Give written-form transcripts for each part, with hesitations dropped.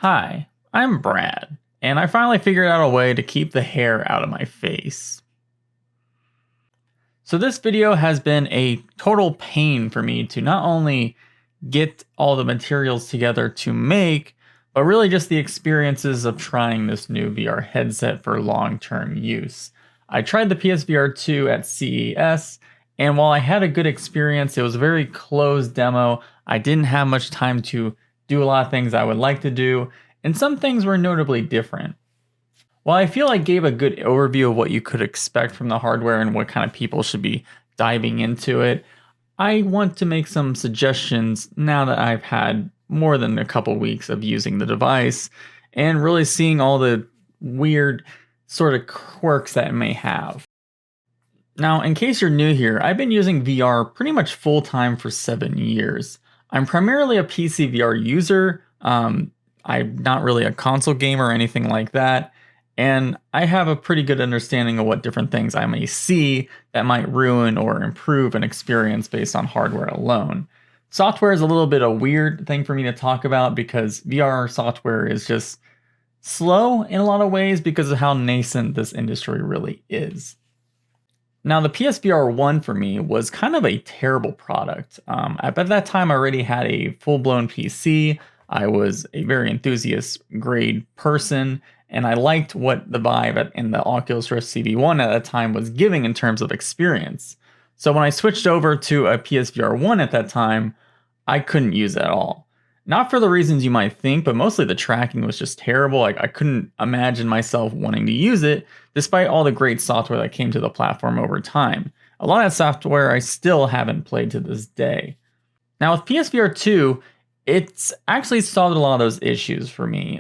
Hi, I'm Brad, and I finally figured out a way to keep the hair out of my face. So this video has been a total pain for me to not only get all the materials together to make, but really just the experiences of trying this new VR headset for long-term use. I tried the PSVR 2 at CES, and while I had a good experience, it was a very closed demo. I didn't have much time to do a lot of things I would like to do, and some things were notably different. While I feel I gave a good overview of what you could expect from the hardware and what kind of people should be diving into it, I want to make some suggestions now that I've had more than a couple weeks of using the device and really seeing all the weird sort of quirks that it may have. Now, in case you're new here, I've been using VR pretty much full time for 7 years. I'm primarily a PC VR user. I'm not really a console gamer or anything like that. And I have a pretty good understanding of what different things I may see that might ruin or improve an experience based on hardware alone. Software is a little bit a weird thing for me to talk about because VR software is just slow in a lot of ways because of how nascent this industry really is. Now, the PSVR 1 for me was kind of a terrible product. At that time, I already had a full-blown PC. I was a very enthusiast grade person, and I liked what the Vive in the Oculus Rift CV1 at that time was giving in terms of experience. So when I switched over to a PSVR 1 at that time, I couldn't use it at all. Not for the reasons you might think, but mostly the tracking was just terrible. I couldn't imagine myself wanting to use it, despite all the great software that came to the platform over time. A lot of that software I still haven't played to this day. Now with PSVR 2, it's actually solved a lot of those issues for me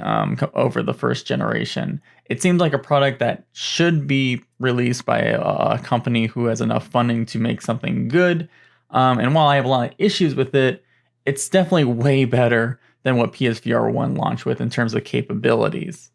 over the first generation. It seems like a product that should be released by a company who has enough funding to make something good. And while I have a lot of issues with it, it's definitely way better than what PSVR 1 launched with in terms of capabilities.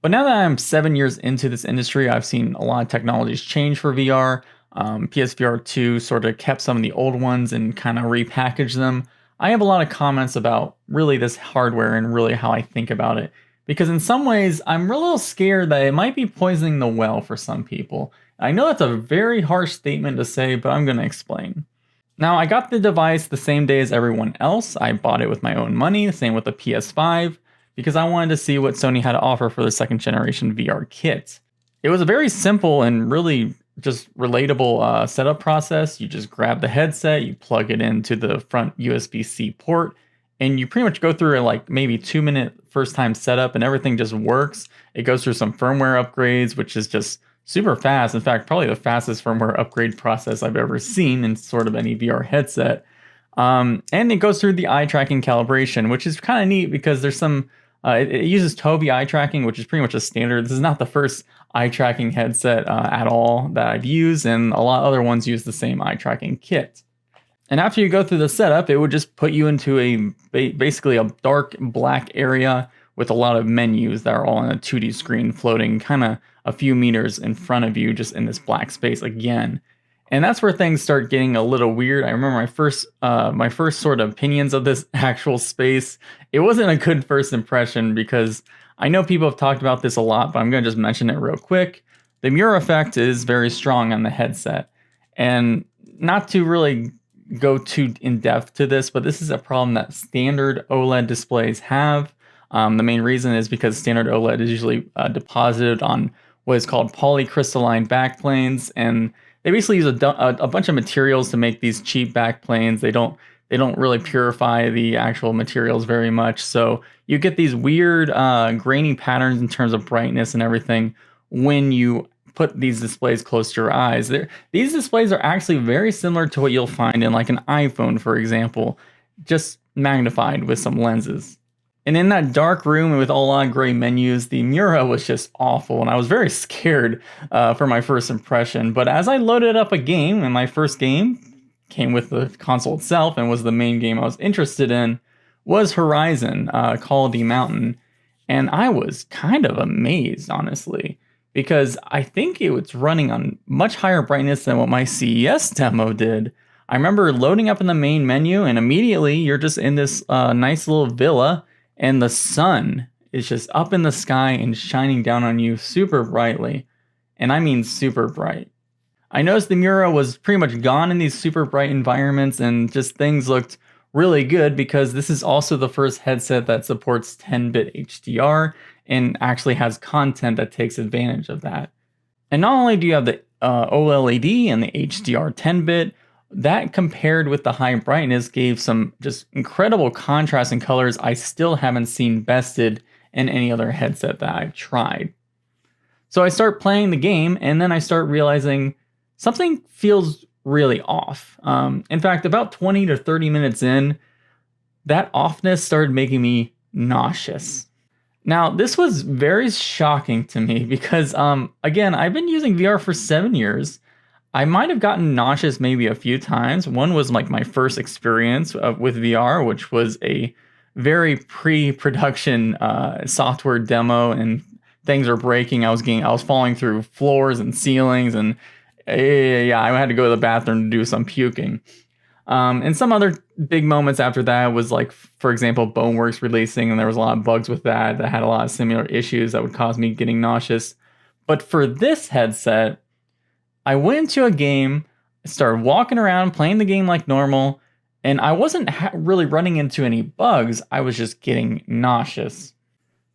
But now that I'm 7 years into this industry, I've seen a lot of technologies change for VR. PSVR 2 sort of kept some of the old ones and kind of repackaged them. I have a lot of comments about really this hardware and really how I think about it. Because in some ways, I'm a little scared that it might be poisoning the well for some people. I know that's a very harsh statement to say, but I'm going to explain. Now, I got the device the same day as everyone else. I bought it with my own money, same with the PS5, because I wanted to see what Sony had to offer for the second generation VR kit. It was a very simple and really just relatable setup process. You just grab the headset, you plug it into the front USB-C port, and you pretty much go through a like maybe 2-minute first time setup and everything just works. It goes through some firmware upgrades, which is just super fast. In fact, probably the fastest firmware upgrade process I've ever seen in sort of any VR headset. And it goes through the eye tracking calibration, which is kind of neat because there's some, it uses Tobii eye tracking, which is pretty much a standard. This is not the first eye tracking headset at all that I've used, and a lot of other ones use the same eye tracking kit. And after you go through the setup, it would just put you into basically a dark black area with a lot of menus that are all on a 2D screen floating kind of a few meters in front of you, just in this black space again. And that's where things start getting a little weird. I remember my first sort of opinions of this actual space. It wasn't a good first impression because I know people have talked about this a lot, but I'm going to just mention it real quick. The mirror effect is very strong on the headset. And not to really go too in depth to this, but this is a problem that standard OLED displays have. The main reason is because standard OLED is usually deposited on what is called polycrystalline backplanes, and they basically use a bunch of materials to make these cheap backplanes. They don't really purify the actual materials very much, so you get these weird grainy patterns in terms of brightness and everything when you put these displays close to your eyes. These displays are actually very similar to what you'll find in like an iPhone, for example, just magnified with some lenses. And in that dark room with a lot of gray menus, the Mura was just awful, and I was very scared for my first impression. But as I loaded up a game, and my first game came with the console itself and was the main game I was interested in, was Horizon, Call of the Mountain. And I was kind of amazed, honestly, because I think it was running on much higher brightness than what my CES demo did. I remember loading up in the main menu, and immediately you're just in this nice little villa, and the sun is just up in the sky and shining down on you super brightly. And I mean super bright. I noticed the Mura was pretty much gone in these super bright environments, and just things looked really good because this is also the first headset that supports 10-bit HDR and actually has content that takes advantage of that. And not only do you have the OLED and the HDR 10-bit, that compared with the high brightness gave some just incredible contrast and colors I still haven't seen bested in any other headset that I've tried. So I start playing the game, and then I start realizing something feels really off. In fact, about 20 to 30 minutes in, that offness started making me nauseous. Now, this was very shocking to me because, again, I've been using VR for 7 years. I might have gotten nauseous maybe a few times. One was like my first experience with VR, which was a very pre-production software demo, and things are breaking. I was falling through floors and ceilings, and yeah, I had to go to the bathroom to do some puking. And some other big moments after that was like, for example, Boneworks releasing, and there was a lot of bugs with that had a lot of similar issues that would cause me getting nauseous. But for this headset, I went into a game, started walking around, playing the game like normal, and I wasn't really running into any bugs. I was just getting nauseous.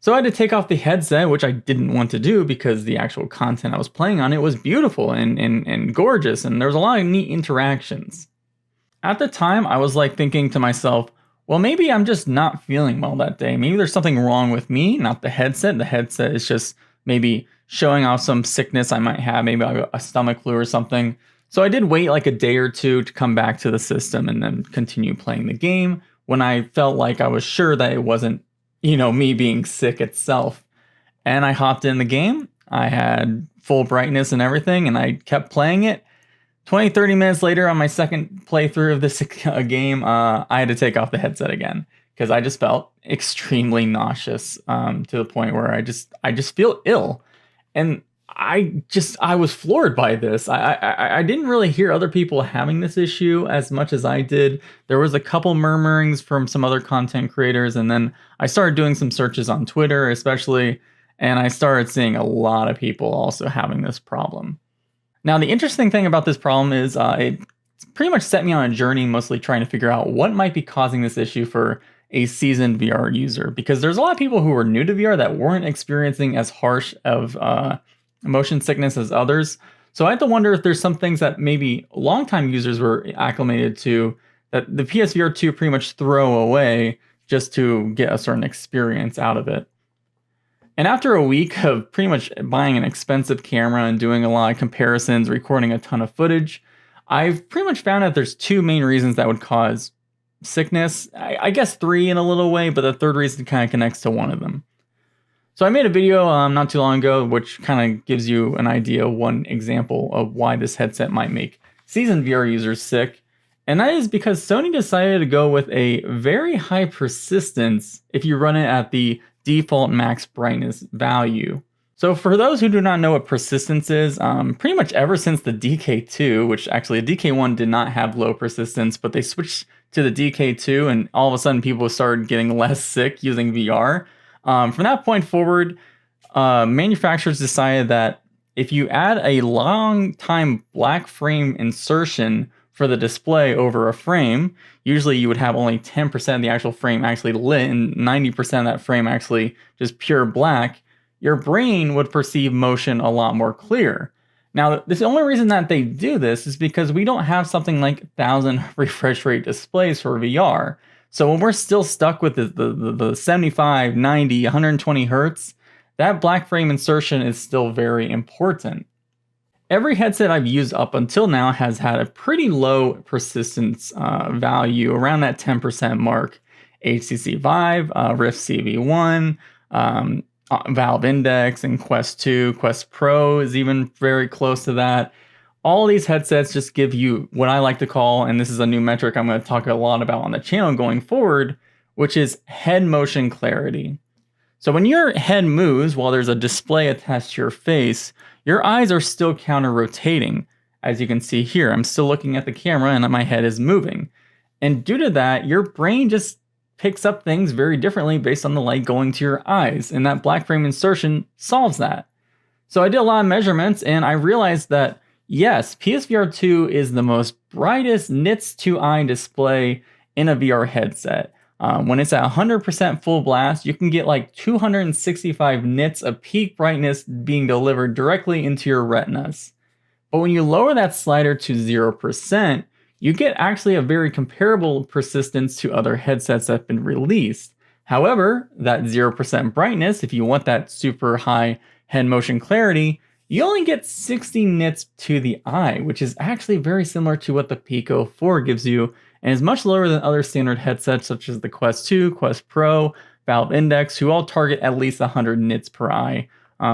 So I had to take off the headset, which I didn't want to do because the actual content I was playing on it was beautiful and gorgeous, and there was a lot of neat interactions. At the time, I was like thinking to myself, well, maybe I'm just not feeling well that day. Maybe there's something wrong with me, not the headset. The headset is just maybe showing off some sickness I might have, maybe a stomach flu or something. So I did wait like a day or two to come back to the system and then continue playing the game when I felt like I was sure that it wasn't, me being sick itself. And I hopped in the game. I had full brightness and everything, and I kept playing it. 20, 30 minutes later on my second playthrough of this game, I had to take off the headset again because I just felt extremely nauseous to the point where I just feel ill. And I was floored by this. I didn't really hear other people having this issue as much as I did. There was a couple murmurings from some other content creators, and then I started doing some searches on Twitter especially, and I started seeing a lot of people also having this problem. Now, the interesting thing about this problem is it pretty much set me on a journey mostly trying to figure out what might be causing this issue for a seasoned VR user, because there's a lot of people who were new to VR that weren't experiencing as harsh of motion sickness as others. So I had to wonder if there's some things that maybe longtime users were acclimated to that the PSVR 2 pretty much throw away just to get a certain experience out of it. And after a week of pretty much buying an expensive camera and doing a lot of comparisons, recording a ton of footage, I've pretty much found that there's two main reasons that would cause sickness. I guess three in a little way, but the third reason kind of connects to one of them. So I made a video not too long ago, which kind of gives you an idea, one example of why this headset might make seasoned VR users sick. And that is because Sony decided to go with a very high persistence if you run it at the default max brightness value. So for those who do not know what persistence is, pretty much ever since the DK2, which actually the DK1 did not have low persistence, but they switched to the DK2 and all of a sudden people started getting less sick using VR. From that point forward, manufacturers decided that if you add a long time black frame insertion for the display over a frame, usually you would have only 10% of the actual frame actually lit and 90% of that frame actually just pure black, your brain would perceive motion a lot more clear. Now, the only reason that they do this is because we don't have something like 1,000 refresh rate displays for VR. So when we're still stuck with the 75, 90, 120 hertz, that black frame insertion is still very important. Every headset I've used up until now has had a pretty low persistence value, around that 10% mark. HTC Vive, Rift CV1, Valve Index, and Quest 2, Quest Pro is even very close to that. All these headsets just give you what I like to call, and this is a new metric I'm going to talk a lot about on the channel going forward, which is head motion clarity. So when your head moves while there's a display attached to your face, your eyes are still counter-rotating. As you can see here, I'm still looking at the camera and my head is moving. And due to that, your brain just picks up things very differently based on the light going to your eyes, and that black frame insertion solves that. So I did a lot of measurements, and I realized that yes, PSVR 2 is the most brightest nits to eye display in a VR headset. When it's at 100% full blast, you can get like 265 nits of peak brightness being delivered directly into your retinas. But when you lower that slider to 0%, you get actually a very comparable persistence to other headsets that have been released. However, that 0% brightness, if you want that super high head motion clarity, you only get 60 nits to the eye, which is actually very similar to what the Pico 4 gives you, and is much lower than other standard headsets such as the Quest 2, Quest Pro, Valve Index, who all target at least 100 nits per eye,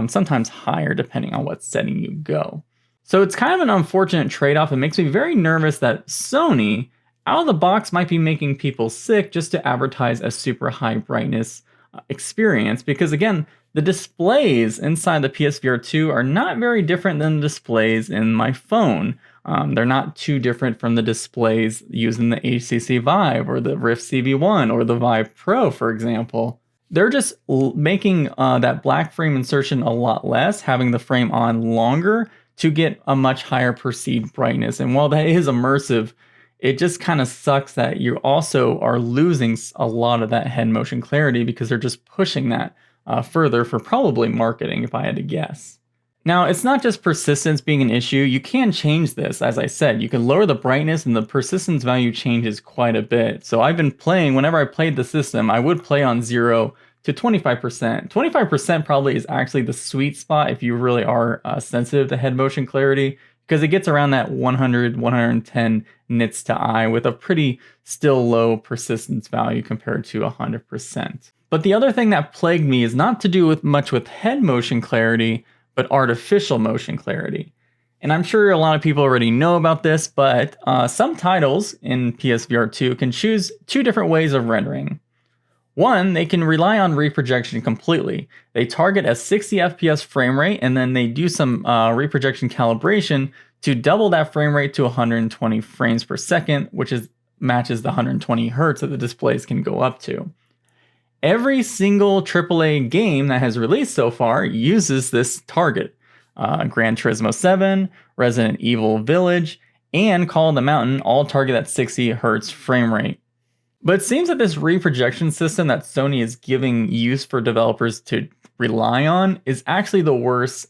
sometimes higher depending on what setting you go. So it's kind of an unfortunate trade-off. It makes me very nervous that Sony, out of the box, might be making people sick just to advertise a super high brightness experience, because again, the displays inside the PSVR 2 are not very different than the displays in my phone. They're not too different from the displays used in the HTC Vive or the Rift CV1 or the Vive Pro, for example. They're just making that black frame insertion a lot less, having the frame on longer to get a much higher perceived brightness. And while that is immersive, it just kind of sucks that you also are losing a lot of that head motion clarity because they're just pushing that further for probably marketing, if I had to guess. Now, it's not just persistence being an issue. You can change this, as I said. You can lower the brightness and the persistence value changes quite a bit. So I've been playing, whenever I played the system, I would play on 0 to 25%. 25% probably is actually the sweet spot if you really are sensitive to head motion clarity, because it gets around that 100, 110 nits to eye with a pretty still low persistence value compared to 100%. But the other thing that plagued me is not to do with much with head motion clarity, but artificial motion clarity. And I'm sure a lot of people already know about this, but some titles in PSVR 2 can choose two different ways of rendering. One, they can rely on reprojection completely. They target a 60 FPS frame rate, and then they do some reprojection calibration to double that frame rate to 120 frames per second, which matches the 120 hertz that the displays can go up to. Every single AAA game that has released so far uses this target. Gran Turismo 7, Resident Evil Village, and Call of the Mountain all target that 60 hertz frame rate. But it seems that this reprojection system that Sony is giving use for developers to rely on is actually the worst,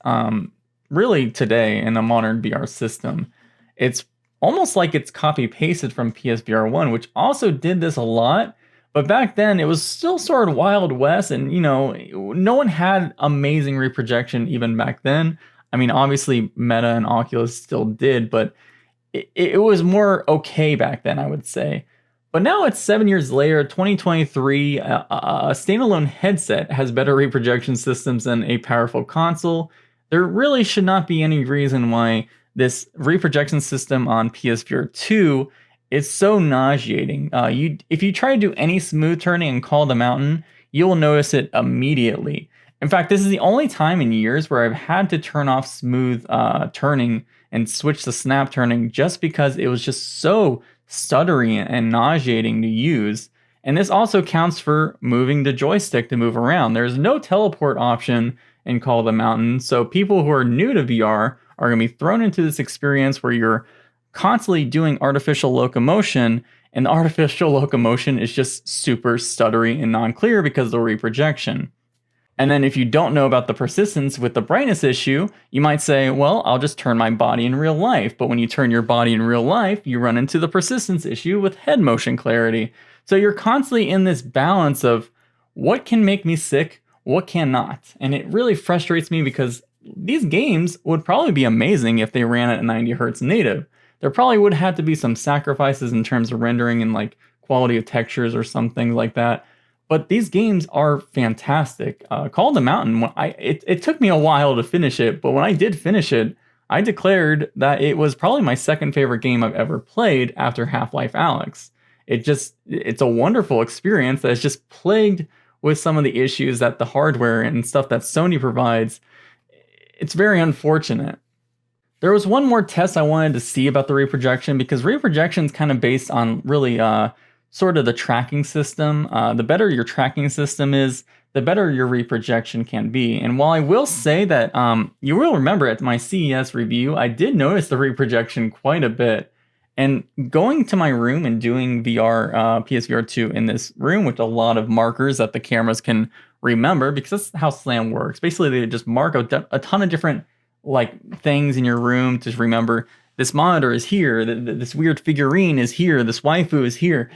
really, today in a modern VR system. It's almost like it's copy-pasted from PSVR 1, which also did this a lot. But back then, it was still sort of Wild West, and, no one had amazing reprojection even back then. I mean, obviously, Meta and Oculus still did, but it was more okay back then, I would say. But now it's 7 years later, 2023, a standalone headset has better reprojection systems than a powerful console. There really should not be any reason why this reprojection system on PSVR 2 is so nauseating. If you try to do any smooth turning and Call the Mountain, you will notice it immediately. In fact, this is the only time in years where I've had to turn off smooth turning and switch to snap turning just because it was just so stuttery and nauseating to use. And this also counts for moving the joystick to move around. There's no teleport option in Call of the Mountain, so people who are new to VR are going to be thrown into this experience where you're constantly doing artificial locomotion, and the artificial locomotion is just super stuttery and non-clear because of the reprojection. And then if you don't know about the persistence with the brightness issue, you might say, well, I'll just turn my body in real life. But when you turn your body in real life, you run into the persistence issue with head motion clarity. So you're constantly in this balance of what can make me sick, what cannot. And it really frustrates me because these games would probably be amazing if they ran at 90 hertz native. There probably would have to be some sacrifices in terms of rendering and like quality of textures or something like that. But these games are fantastic. Call of the Mountain, it took me a while to finish it, but when I did finish it, I declared that it was probably my second favorite game I've ever played after Half-Life Alyx. It's a wonderful experience that is just plagued with some of the issues that the hardware and stuff that Sony provides. It's very unfortunate. There was one more test I wanted to see about the reprojection, because reprojection is kind of based on really sort of the tracking system. The better your tracking system is, the better your reprojection can be. And while I will say that you will remember at my CES review, I did notice the reprojection quite a bit. And going to my room and doing PSVR 2 in this room with a lot of markers that the cameras can remember, because that's how SLAM works. Basically, they just mark a ton of different things in your room to remember. This monitor is here, this weird figurine is here, this waifu is here.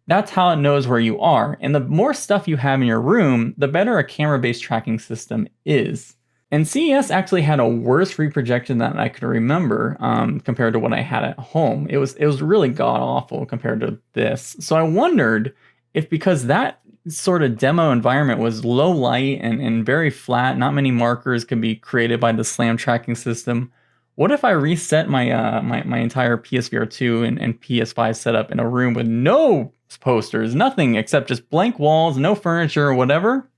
That's how it knows where you are. And the more stuff you have in your room, the better a camera-based tracking system is. And CES actually had a worse reprojection than I could remember compared to what I had at home. It was really god-awful compared to this. So I wondered if, because that sort of demo environment was low light and very flat, not many markers could be created by the SLAM tracking system, what if I reset my my entire PSVR 2 and PS5 setup in a room with no posters, nothing except just blank walls, no furniture or whatever?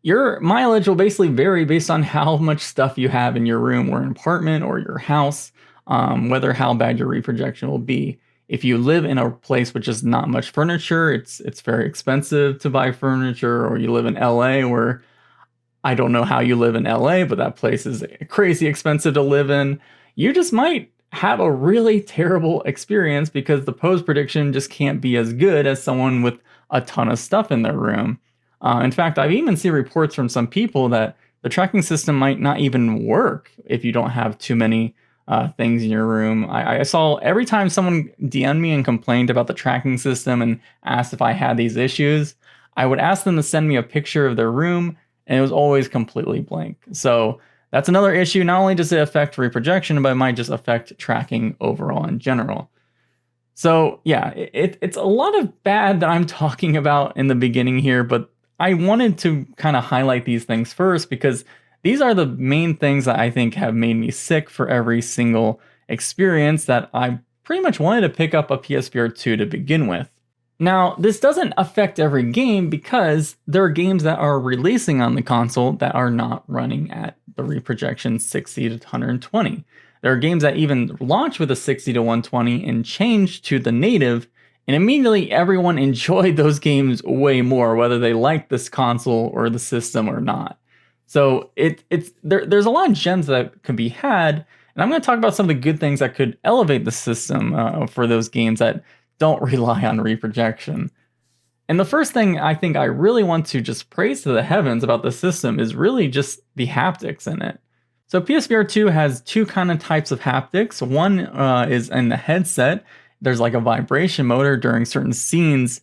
Your mileage will basically vary based on how much stuff you have in your room or an apartment or your house, whether how bad your reprojection will be. If you live in a place with just not much furniture, it's very expensive to buy furniture, or you live in LA, where I don't know how you live in LA, but that place is crazy expensive to live in. You just might have a really terrible experience because the pose prediction just can't be as good as someone with a ton of stuff in their room. In fact, I've even seen reports from some people that the tracking system might not even work if you don't have too many things in your room. I saw every time someone DM'd me and complained about the tracking system and asked if I had these issues, I would ask them to send me a picture of their room, and it was always completely blank. So that's another issue. Not only does it affect reprojection, but it might just affect tracking overall in general. So yeah, it's a lot of bad that I'm talking about in the beginning here, but I wanted to kind of highlight these things first because these are the main things that I think have made me sick for every single experience that I pretty much wanted to pick up a PSVR 2 to begin with. Now, this doesn't affect every game because there are games that are releasing on the console that are not running at the reprojection 60 to 120. There are games that even launch with a 60 to 120 and change to the native, and immediately everyone enjoyed those games way more, whether they liked this console or the system or not. So there's a lot of gems that can be had, and I'm going to talk about some of the good things that could elevate the system for those games that don't rely on reprojection. And the first thing I think I really want to just praise to the heavens about the system is really just the haptics in it. So PSVR 2 has two kind of types of haptics. One is in the headset. There's like a vibration motor during certain scenes.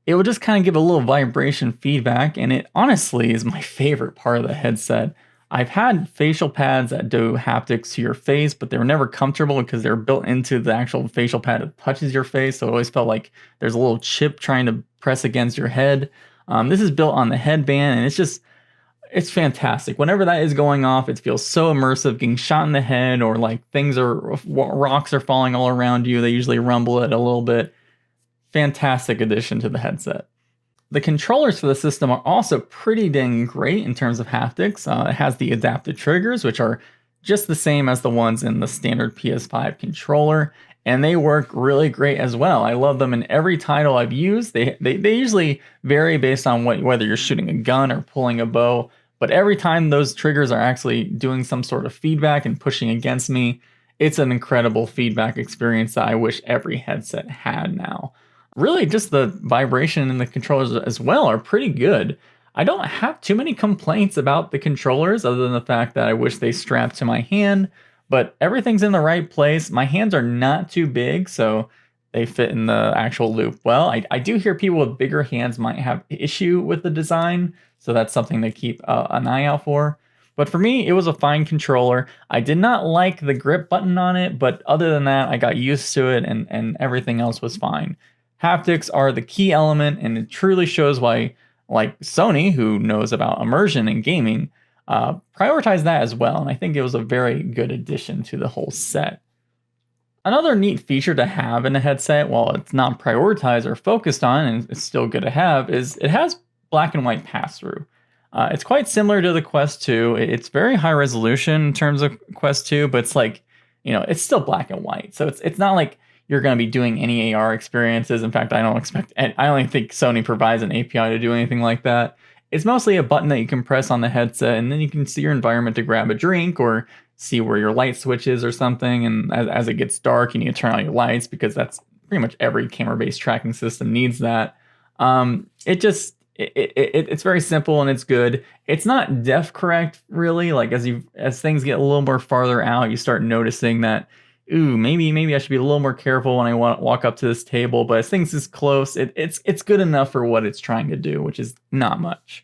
It will just kind of give a little vibration feedback, and it honestly is my favorite part of the headset. I've had facial pads that do haptics to your face, but they were never comfortable because they're built into the actual facial pad that touches your face, so it always felt like there's a little chip trying to press against your head. This is built on the headband, and it's fantastic. Whenever that is going off, it feels so immersive, getting shot in the head, or like rocks are falling all around you. They usually rumble it a little bit. Fantastic addition to the headset. The controllers for the system are also pretty dang great in terms of haptics. It has the adaptive triggers, which are just the same as the ones in the standard PS5 controller, and they work really great as well. I love them in every title I've used. They usually vary based on whether you're shooting a gun or pulling a bow, but every time those triggers are actually doing some sort of feedback and pushing against me, it's an incredible feedback experience that I wish every headset had now. Really, just the vibration and the controllers as well are pretty good. I don't have too many complaints about the controllers other than the fact that I wish they strapped to my hand, but everything's in the right place. My hands are not too big, so they fit in the actual loop well. I do hear people with bigger hands might have issue with the design, so that's something to keep an eye out for. But for me, it was a fine controller. I did not like the grip button on it, but other than that, I got used to it and everything else was fine. Haptics are the key element, and it truly shows why, like Sony, who knows about immersion in gaming, prioritize that as well, and I think it was a very good addition to the whole set. Another neat feature to have in a headset, while it's not prioritized or focused on, and it's still good to have, is it has black and white pass-through. It's quite similar to the Quest 2. It's very high resolution in terms of Quest 2, but it's like, it's still black and white. So it's not like you're going to be doing any AR experiences. In fact, I don't think Sony provides an API to do anything like that. It's mostly a button that you can press on the headset, and then you can see your environment to grab a drink or see where your light switch is or something. And as it gets dark, you need to turn on your lights, because that's pretty much every camera-based tracking system needs that. It's very simple and it's good. It's not depth correct, really. Like as things get a little more farther out, you start noticing that, ooh, maybe I should be a little more careful when I walk up to this table. But as things is close, it's good enough for what it's trying to do, which is not much.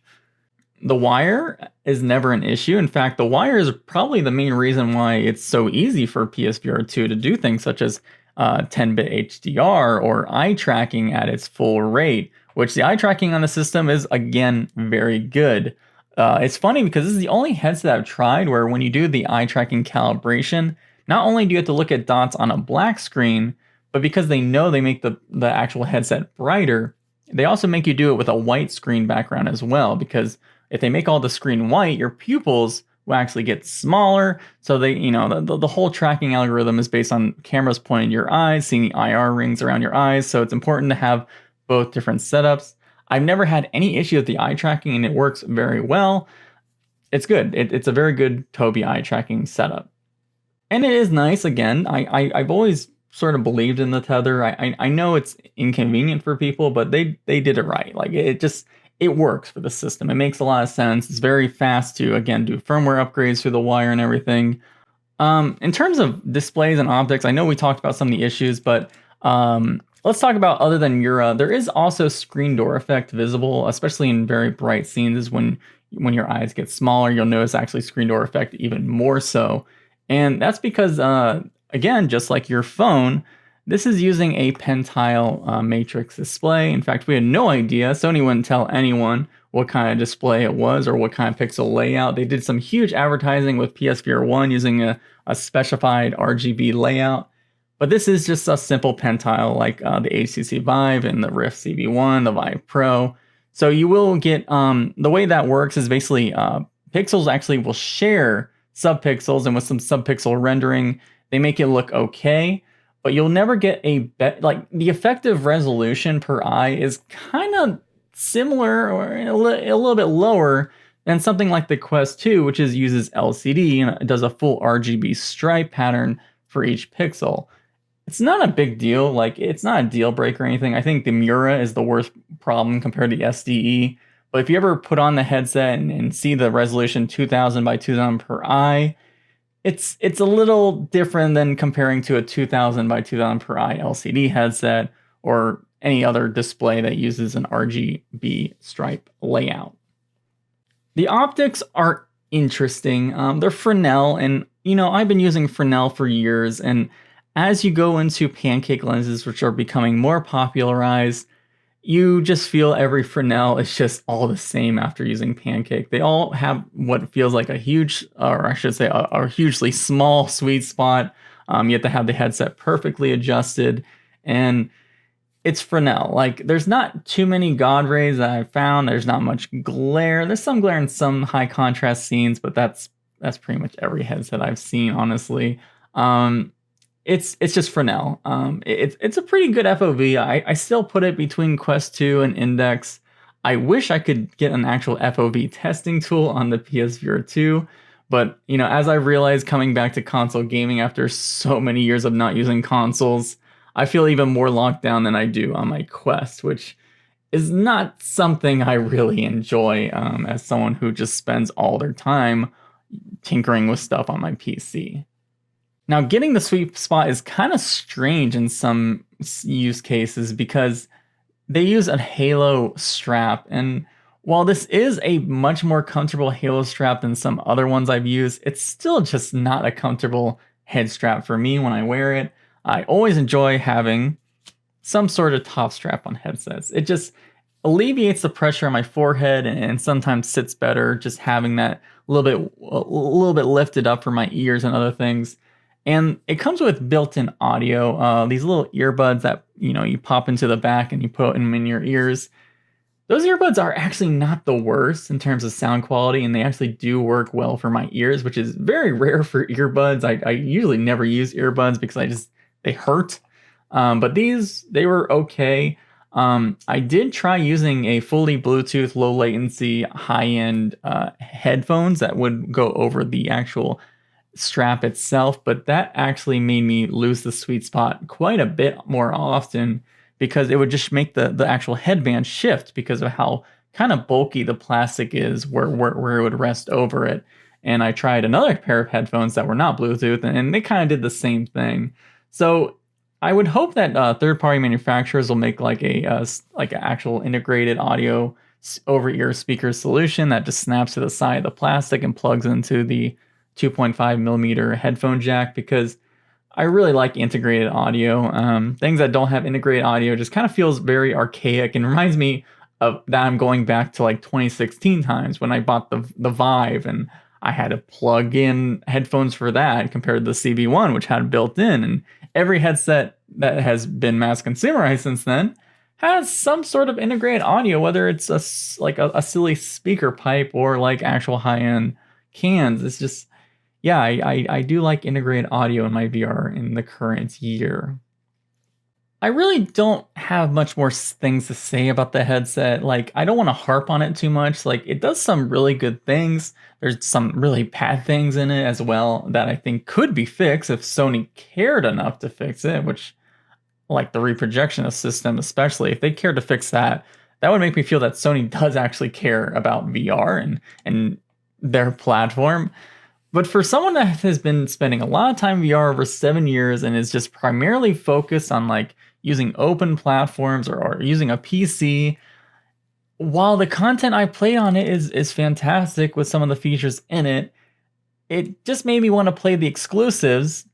The wire is never an issue. In fact, the wire is probably the main reason why it's so easy for PSVR 2 to do things such as 10-bit HDR or eye tracking at its full rate, which the eye tracking on the system is, again, very good. It's funny because this is the only headset I've tried where when you do the eye tracking calibration, not only do you have to look at dots on a black screen, but because they know they make the actual headset brighter, they also make you do it with a white screen background as well, because if they make all the screen white, your pupils will actually get smaller. So they, the whole tracking algorithm is based on cameras pointing to your eyes, seeing the IR rings around your eyes. So it's important to have both different setups. I've never had any issue with the eye tracking, and it works very well. It's good. It's a very good Tobii eye tracking setup. And it is nice. Again, I've always sort of believed in the tether. I know it's inconvenient for people, but they did it right. Like it works for the system. It makes a lot of sense. It's very fast to, again, do firmware upgrades through the wire and everything. In terms of displays and optics, I know we talked about some of the issues, but let's talk about, other than Ura, there is also screen door effect visible, especially in very bright scenes. When your eyes get smaller, you'll notice actually screen door effect even more so. And that's because, again, just like your phone, this is using a pentile matrix display. In fact, we had no idea. Sony wouldn't tell anyone what kind of display it was or what kind of pixel layout. They did some huge advertising with PSVR 1 using a specified RGB layout. But this is just a simple pentile like the HTC Vive and the Rift CB1, the Vive Pro. So you will get, the way that works is basically pixels actually will share subpixels, and with some subpixel rendering, they make it look okay. But you'll never get like the effective resolution per eye is kind of similar or a little bit lower than something like the Quest 2, which uses LCD and it does a full RGB stripe pattern for each pixel. It's not a big deal. Like, it's not a deal breaker or anything. I think the Mura is the worst problem compared to the SDE. But if you ever put on the headset and see the resolution 2000 by 2000 per eye, it's a little different than comparing to a 2000 by 2000 per eye LCD headset or any other display that uses an RGB stripe layout. The optics are interesting. They're Fresnel, and I've been using Fresnel for years, and as you go into pancake lenses, which are becoming more popularized, you just feel every Fresnel is just all the same after using pancake. They all have what feels like a huge, or I should say a hugely small sweet spot. You have to have the headset perfectly adjusted, and it's Fresnel. Like, there's not too many God rays that I've found. There's not much glare. There's some glare in some high contrast scenes, but that's pretty much every headset I've seen, honestly. It's just Fresnel. It's a pretty good FOV. I still put it between Quest 2 and Index. I wish I could get an actual FOV testing tool on the PSVR 2, but as I've realized coming back to console gaming after so many years of not using consoles, I feel even more locked down than I do on my Quest, which is not something I really enjoy as someone who just spends all their time tinkering with stuff on my PC. Now, getting the sweet spot is kind of strange in some use cases because they use a Halo strap. And while this is a much more comfortable Halo strap than some other ones I've used, it's still just not a comfortable head strap for me when I wear it. I always enjoy having some sort of top strap on headsets. It just alleviates the pressure on my forehead and sometimes sits better just having that a little bit lifted up for my ears and other things. And it comes with built-in audio, these little earbuds that, you pop into the back and you put them in your ears. Those earbuds are actually not the worst in terms of sound quality, and they actually do work well for my ears, which is very rare for earbuds. I usually never use earbuds because they hurt. But they were okay. I did try using a fully Bluetooth, low latency, high-end headphones that would go over the actual strap itself, but that actually made me lose the sweet spot quite a bit more often because it would just make the actual headband shift because of how kind of bulky the plastic is where it would rest over it. And I tried another pair of headphones that were not Bluetooth, and they kind of did the same thing. So I would hope that third-party manufacturers will make like an actual integrated audio over-ear speaker solution that just snaps to the side of the plastic and plugs into the 2.5 millimeter headphone jack, because I really like integrated audio. Things that don't have integrated audio just kind of feels very archaic and reminds me of that I'm going back to like 2016 times when I bought the Vive and I had to plug in headphones for that compared to the CV1, which had built in. And every headset that has been mass consumerized since then has some sort of integrated audio, whether it's a silly speaker pipe or like actual high-end cans. It's just, yeah, I do like integrated audio in my VR in the current year. I really don't have much more things to say about the headset. Like, I don't want to harp on it too much. Like, it does some really good things. There's some really bad things in it as well that I think could be fixed if Sony cared enough to fix it, which, like the reprojection system especially, if they cared to fix that, that would make me feel that Sony does actually care about VR and their platform. But for someone that has been spending a lot of time in VR over 7 years and is just primarily focused on like using open platforms or using a PC, while the content I played on it is fantastic with some of the features in it, it just made me want to play the exclusives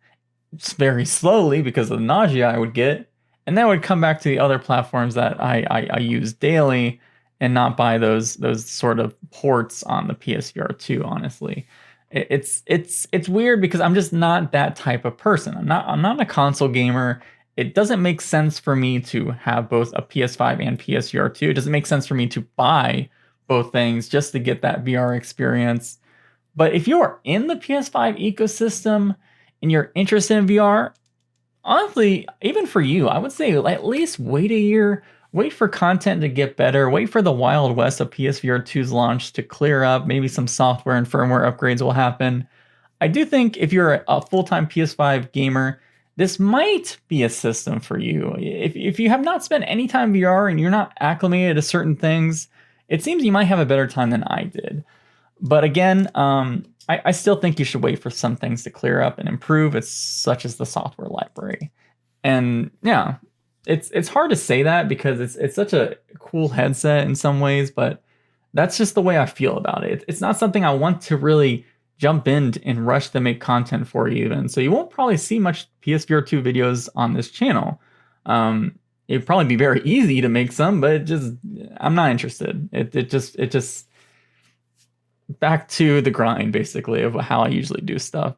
just very slowly because of the nausea I would get, and then I would come back to the other platforms that I use daily and not buy those sort of ports on the PSVR 2, honestly. It's weird because I'm just not that type of person. I'm not a console gamer. It doesn't make sense for me to have both a PS5 and PSVR 2. It doesn't make sense for me to buy both things just to get that VR experience. But if you're in the PS5 ecosystem and you're interested in VR, honestly, even for you, I would say at least wait a year. Wait for content to get better. Wait for the Wild West of PSVR 2's launch to clear up. Maybe some software and firmware upgrades will happen. I do think if you're a full-time PS5 gamer, this might be a system for you. If you have not spent any time in VR and you're not acclimated to certain things, it seems you might have a better time than I did. But again, I still think you should wait for some things to clear up and improve, such as the software library. And yeah, it's hard to say that because it's such a cool headset in some ways, but that's just the way I feel about it. It's not something I want to really jump in and rush to make content for you even. So you won't probably see much PSVR 2 videos on this channel. It'd probably be very easy to make some, but I'm not interested. It just back to the grind basically of how I usually do stuff.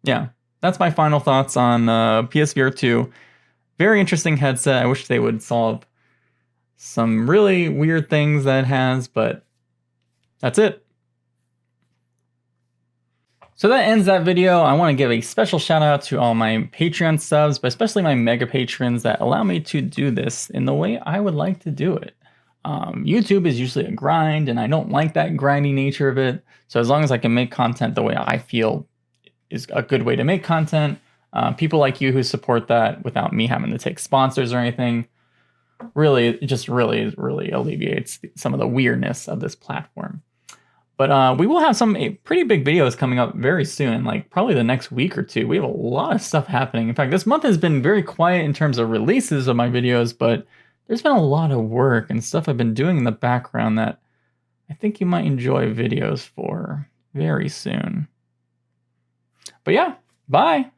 Yeah, that's my final thoughts on PSVR 2. Very interesting headset. I wish they would solve some really weird things that it has, but that's it. So that ends that video. I want to give a special shout out to all my Patreon subs, but especially my mega patrons that allow me to do this in the way I would like to do it. YouTube is usually a grind, and I don't like that grindy nature of it. So as long as I can make content the way I feel is a good way to make content, people like you who support that without me having to take sponsors or anything, really alleviates some of the weirdness of this platform. But we will have some pretty big videos coming up very soon, like probably the next week or two. We have a lot of stuff happening. In fact, this month has been very quiet in terms of releases of my videos, but there's been a lot of work and stuff I've been doing in the background that I think you might enjoy videos for very soon. But yeah, bye.